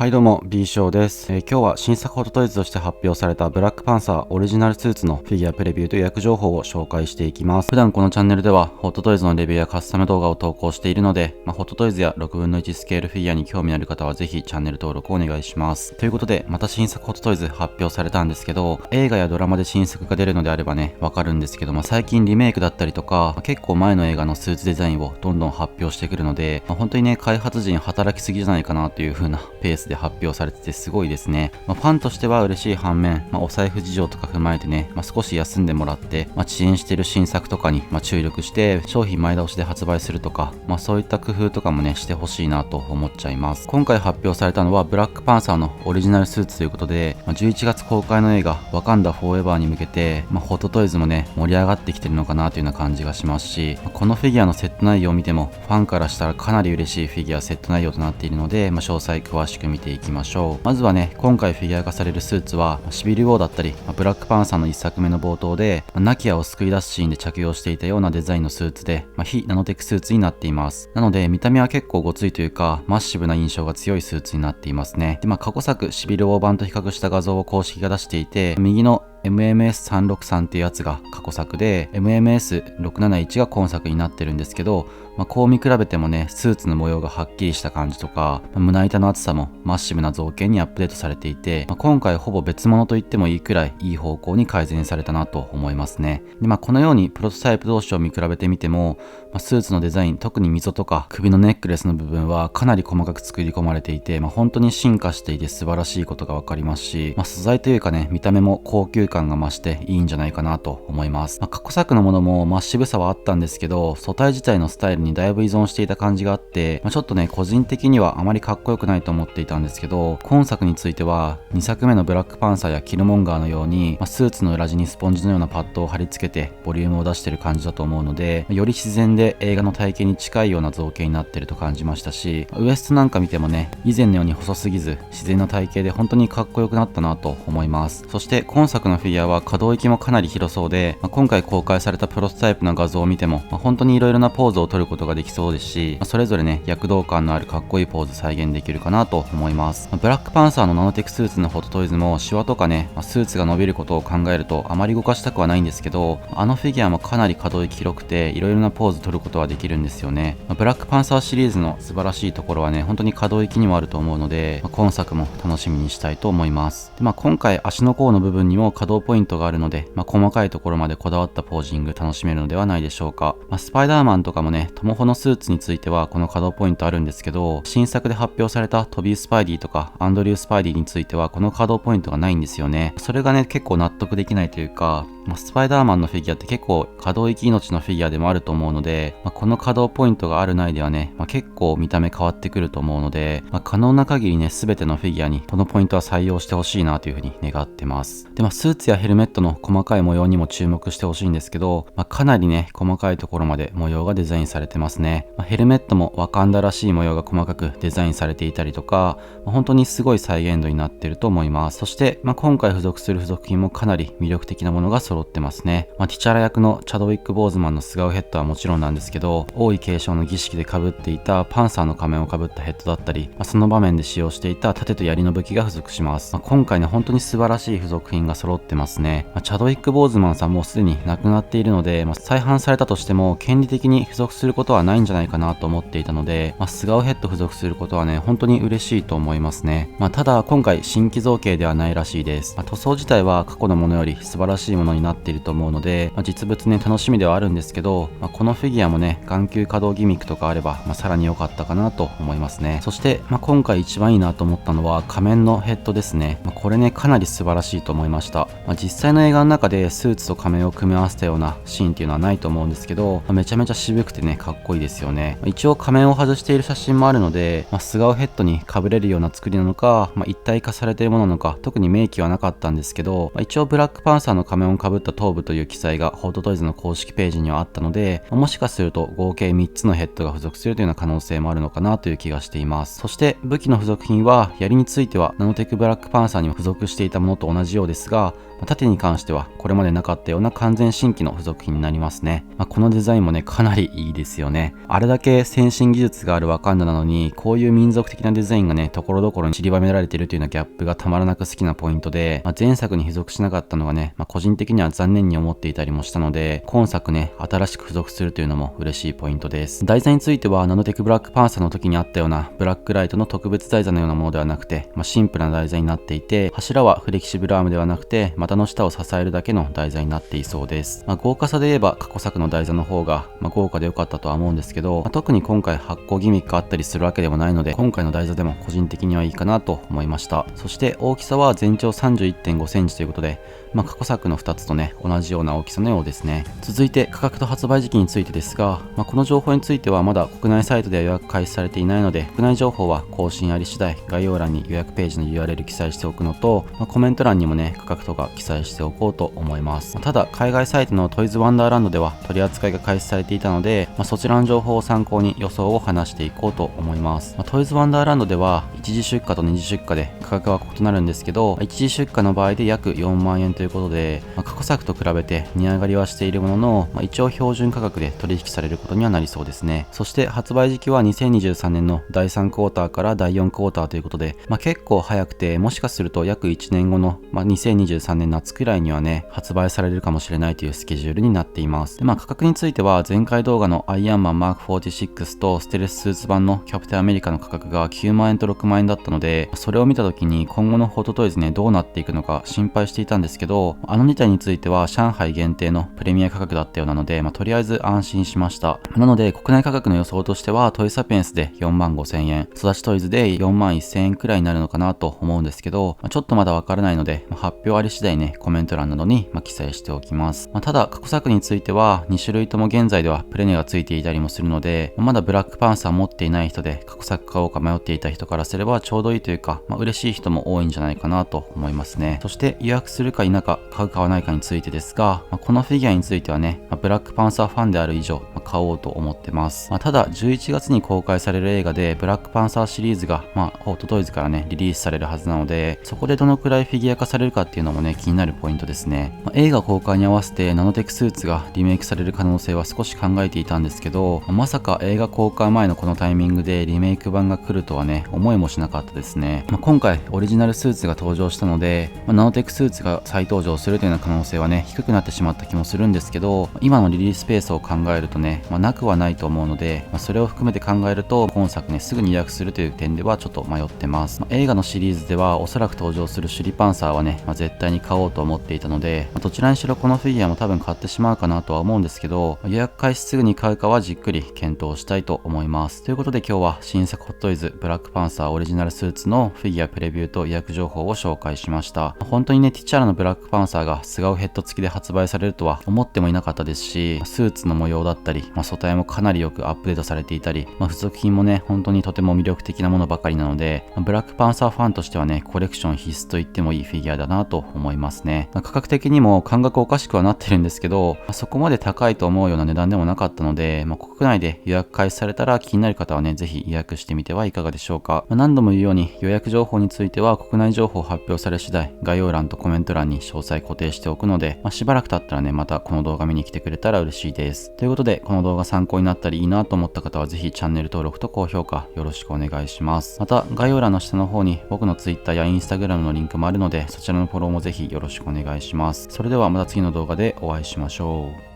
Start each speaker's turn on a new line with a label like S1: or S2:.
S1: はいどうも B 賞です、今日は新作ホットトイズとして発表されたブラックパンサーオリジナルスーツのフィギュアプレビューと予約情報を紹介していきます。普段このチャンネルではホットトイズのレビューやカスタム動画を投稿しているので、ホットトイズや6分の1スケールフィギュアに興味のある方はぜひチャンネル登録をお願いします。ということでまた新作ホットトイズ発表されたんですけど、映画やドラマで新作が出るのであればねわかるんですけど、最近リメイクだったりとか結構前の映画のスーツデザインをどんどん発表してくるので、本当にね開発陣働きすぎじゃないかなという風なペースで発表されててすごいですね。ファンとしては嬉しい反面、お財布事情とか踏まえてね、少し休んでもらって、遅延している新作とかに、注力して商品前倒しで発売するとか、そういった工夫とかもねしてほしいなと思っちゃいます。今回発表されたのはブラックパンサーのオリジナルスーツということで、11月公開の映画ワカンダフォーエバーに向けて、ホットトイズもね盛り上がってきてるのかなというような感じがしますし、このフィギュアのセット内容を見てもファンからしたらかなり嬉しいフィギュアセット内容となっているので、詳細詳しく見ていきましょう。まずはね、今回フィギュア化されるスーツはシビルウォーだったり、ブラックパンサーの1作目の冒頭でナキアを救い出すシーンで着用していたようなデザインのスーツで、非ナノテクスーツになっています。なので見た目は結構ごついというかマッシブな印象が強いスーツになっていますね。で、過去作シビルウォー版と比較した画像を公式が出していて、右のMMS363 っていうやつが過去作で MMS671 が今作になってるんですけど、こう見比べてもねスーツの模様がはっきりした感じとか、胸板の厚さもマッシブな造形にアップデートされていて、今回ほぼ別物と言ってもいいくらいいい方向に改善されたなと思いますね。で、このようにプロトタイプ同士を見比べてみても、スーツのデザイン、特に溝とか首のネックレスの部分はかなり細かく作り込まれていて、本当に進化していて素晴らしいことがわかりますし、素材というかね見た目も高級感が増していいんじゃないかなと思います。過去作のものもマッシブさはあったんですけど、素体自体のスタイルにだいぶ依存していた感じがあって、ちょっとね個人的にはあまりかっこよくないと思っていたんですけど、今作については2作目のブラックパンサーやキルモンガーのように、スーツの裏地にスポンジのようなパッドを貼り付けてボリュームを出してる感じだと思うので、より自然で映画の体型に近いような造形になってると感じましたし、ウエストなんか見てもね以前のように細すぎず自然な体型で本当にかっこよくなったなと思います。そして今作のフィギュアは可動域もかなり広そうで、今回公開されたプロトタイプの画像を見ても、本当に色々なポーズを取ることができそうですし、それぞれね躍動感のあるかっこいいポーズ再現できるかなと思います。ブラックパンサーのナノテクスーツのホットトイズもシワとかね、スーツが伸びることを考えるとあまり動かしたくはないんですけど、あのフィギュアもかなり可動域広くて色々なポーズ取ることはできるんですよね。ブラックパンサーシリーズの素晴らしいところはね本当に可動域にもあると思うので、今作も楽しみにしたいと思います。で、今回足の甲の部分にも可動ポイントがあるので、細かいところまでこだわったポージング楽しめるのではないでしょうか。スパイダーマンとかもねトモホのスーツについてはこの可動ポイントあるんですけど、新作で発表されたトビー・スパイディとかアンドリュー・スパイディについてはこの可動ポイントがないんですよね。それがね結構納得できないというか、スパイダーマンのフィギュアって結構可動域命のフィギュアでもあると思うので、この可動ポイントがあるないではね、結構見た目変わってくると思うので、可能な限りね全てのフィギュアにこのポイントは採用してほしいなというふうに願ってます。で、スーツやヘルメットの細かい模様にも注目してほしいんですけど、かなりね細かいところまで模様がデザインされてますね。ヘルメットもワカンダらしい模様が細かくデザインされていたりとか、本当にすごい再現度になっていると思います。そして、今回付属する付属品もかなり魅力的なものが揃ってますね。ティチャラ役のチャドウィック・ボーズマンの素顔ヘッドはもちろんなんですけど、王位継承の儀式で被っていたパンサーの仮面を被ったヘッドだったり、その場面で使用していた盾と槍の武器が付属します。今回ね本当に素晴らしい付属品が揃ってますね。チャドウィック・ボーズマンさんもすでに亡くなっているので、再販されたとしても権利的に付属することはないんじゃないかなと思っていたので、素顔ヘッド付属することはね本当に嬉しいと思いますね。ただ今回新規造形ではないらしいです。塗装自体は過去のものより素晴らしいものになっていると思うので、実物ね楽しみではあるんですけど、このフィギュアもね眼球可動ギミックとかあれば、さらに良かったかなと思いますね。そして、今回一番いいなと思ったのは仮面のヘッドですね。これねかなり素晴らしいと思いました。実際の映画の中でスーツと仮面を組み合わせたようなシーンっていうのはないと思うんですけど、めちゃめちゃ渋くてねかっこいいですよね。一応仮面を外している写真もあるので、素顔ヘッドに被れるような作りなのか、一体化されているものなのか特に明記はなかったんですけど、一応ブラックパンサーの仮面を被った頭部という記載がホットトイズの公式ページにはあったので、もしかすると合計3つのヘッドが付属するというような可能性もあるのかなという気がしています。そして武器の付属品は槍についてはナノテクブラックパンサーにも付属していたものと同じようですが、縦に関してはこれまでなかったような完全新規の付属品になりますね。このデザインもね、かなりいいですよね。あれだけ先進技術があるワカンダなのに、こういう民族的なデザインがね、ところどころに散りばめられているというようなギャップがたまらなく好きなポイントで、前作に付属しなかったのがね、個人的には残念に思っていたりもしたので、今作ね、新しく付属するというのも嬉しいポイントです。台座については、ナノテクブラックパンサーの時にあったようなブラックライトの特別台座のようなものではなくて、シンプルな台座になっていて、柱はフレキシブルアームではなくて、股の下を支えるだけの台座になっていそうです。豪華さで言えば過去作の台座の方が、豪華で良かったとは思うんですけど、特に今回発光ギミックあったりするわけでもないので、今回の台座でも個人的にはいいかなと思いました。そして大きさは全長 31.5 センチということで、過去作の2つとね、同じような大きさのようですね。続いて価格と発売時期についてですが、この情報についてはまだ国内サイトでは予約開始されていないので、国内情報は更新あり次第概要欄に予約ページの URL 記載しておくのと、コメント欄にもね、価格とか記載しておこうと思います。ただ海外サイトのトイズワンダーランドでは取り扱いが開始されていたので、そちらの情報を参考に予想を話していこうと思います。トイズワンダーランドでは一次出荷と二次出荷で価格は異なるんですけど、一次出荷の場合で約4万円ということで、過去作と比べて値上がりはしているものの、一応標準価格で取引されることにはなりそうですね。そして発売時期は2023年の第3クォーターから第4クォーターということで、結構早くて、もしかすると約1年後の、2023年夏くらいにはね、発売されるかもしれないというスケジュールになっています。で、価格については前回動画のアイアンマンマーク46とステルススーツ版のキャプテンアメリカの価格が9万円と6万円だったので、それを見た時に今後のホットトイズね、どうなっていくのか心配していたんですけど、あの2体については上海限定のプレミア価格だったようなので、とりあえず安心しました。なので国内価格の予想としてはトイサピエンスで4万5千円、育ちトイズで4万1千円くらいになるのかなと思うんですけど、ちょっとまだわからないので、発表あり次第ね、コメント欄などに記載しておきます。ただ過去作については2種類とも現在ではプレネがついていたりもするので、まだブラックパンサー持っていない人で過去作買おうか迷っていた人からすればちょうどいいというか、嬉しい人も多いんじゃないかなと思いますね。そして予約するか否か買う買わないかについてですが、このフィギュアについてはね、ブラックパンサーファンである以上、買おうと思ってます。ただ11月に公開される映画でブラックパンサーシリーズがホットトイズからねリリースされるはずなので、そこでどのくらいフィギュア化されるかっていうのもね気になるポイントですね。映画公開に合わせてナノテクスーツがリメイクされる可能性は少し考えていたんですけど、まさか映画公開前のこのタイミングでリメイク版が来るとはね思いもしなかったですね。今回オリジナルスーツが登場したので、ナノテクスーツが再登場するというような可能性はね低くなってしまった気もするんですけど、今のリリースペースを考えるとね、なくはないと思うので、それを含めて考えると今作ねすぐに予約するという点ではちょっと迷ってます。映画のシリーズではおそらく登場するシュリパンサーはね、絶対に買おうと思っていたので、どちらにしろこのフィギュアも多分買ってしまうかなとは思うんですけど、予約開始すぐに買うかはじっくり検討したいと思います。ということで今日は新作ホットトイズブラックパンサーオリジナルスーツのフィギュアプレビューと予約情報を紹介しました。本当にねティチャーラのブラックパンサーが素顔ヘッド付きで発売されるとは思ってもいなかったですし、スーツの模様だったり、素体もかなりよくアップデートされていたり、付属品もね本当にとても魅力的なものばかりなので、ブラックパンサーファンとしてはねコレクション必須と言ってもいいフィギュアだなと思いますね。価格的にも感覚おかしくはなってるんですけど、そこまで高いと思うような値段でもなかったので、国内で予約開始されたら気になる方はねぜひ予約してみてはいかがでしょうか。何度も言うように予約情報については国内情報発表され次第概要欄とコメント欄に詳細固定しておくので、しばらく経ったらねまたこの動画見に来てくれたら嬉しいです。ということでこの動画参考になったりいいなと思った方はぜひチャンネル登録と高評価よろしくお願いします。また概要欄の下の方に僕の Twitter や Instagram のリンクもあるので、そちらのフォローもぜひよろしくお願いします。それではまた次の動画でお会いしましょう。